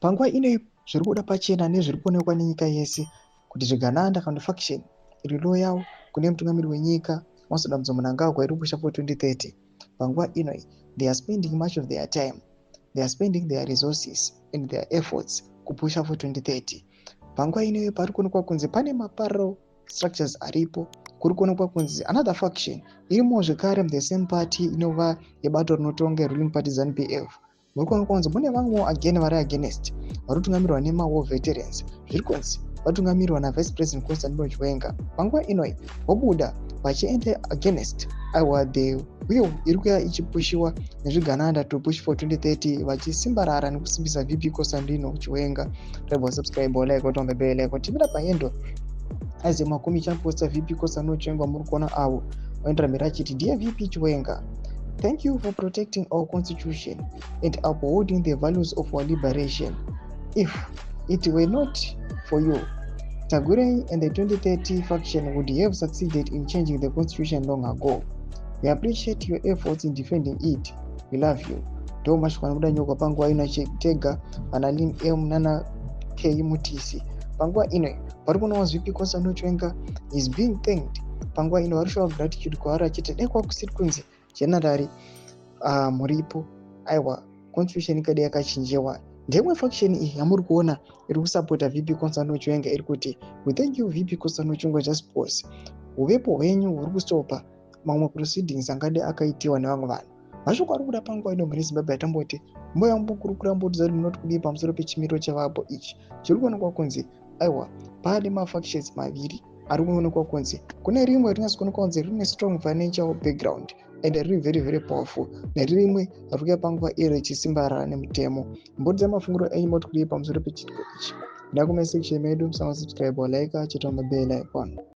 Panguva ino zviri kuda pachena nezviri kuonekwa nenyika yese kuti zvigananda kana faction iri loyal kune mutungamiri wenyika Masoda Mnangagwa iri kupusha for 2030. Panguva ino they are spending much of their time, they are spending their resources and their efforts kupusha for 2030. Panguva ino pari kuonekwa kunzi pane maparallel structures aripo, kuri kuonekwa kunzi another faction irimo zvekare the same party inova yebato rinotonga ruling party ZANU-PF. Muri kuonekwa kunzi mune vamwewo again vari against vari kutungamirwa nema-war veterans, zviri kunzi vatungamirwa navice president Constantino Chiwenga. Panguva inoi vobuda vachienda against the will iri kuya ichipushiwa nezvigananda to push for 2030 vachisimbarara nekusimbisa VP Constantino Chiwenga. Rebva subscribe like on the bell like timira paendo aize makumi chaposta VP Constantino Chiwenga muri kuona avo vaenderamira achiti dear VP Chiwenga, thank you for protecting our constitution and upholding the values of our liberation. If it were not for you, Tagore and the 2030 faction would have succeeded in changing the constitution long ago. We appreciate your efforts in defending it. We love you. Thomas Kwanamuda Nyoka panguva ino Tega Analin M Nana K Mutisi. Panguva ino parikuona VP Constantino Chiwenga is being thanked. Panguva ino vari show gratitude kwaari achiti dekwa kusiri kunzi generally muripo aiwa constitution ikade yakachinjiwa. Ndemwe faction iyi yamuri kuona iri kusapota VP Constantino Chiwenga iri kuti we thank you VP Constantino Chiwenga just pause. Uvepo hwenyu huri kustopa mamwe proceedings angade akaitiwa nevamwe vanhu. Mashoko ari kuda panguva ino mune Zimbabwe atamboti mboya mbokurukura mbotidza kuti munoti kudii pamusoro pechimiro chevapo ichi. Chiri kuonekwa kunzi aiwa pane mafactions maviri ari kuonekwa kunzi kune rimwe rinyazi kuonekwa kunzi rine strong financial background and riri very very powerful, nerimwe riri kuya panguva iro ichisimbarara nemutemo. Mbotidza mafungiro enyu moti kudii pamusoro pechitiko ichi. Ndakume section medu, musanga subscribe like chitamba bell icon.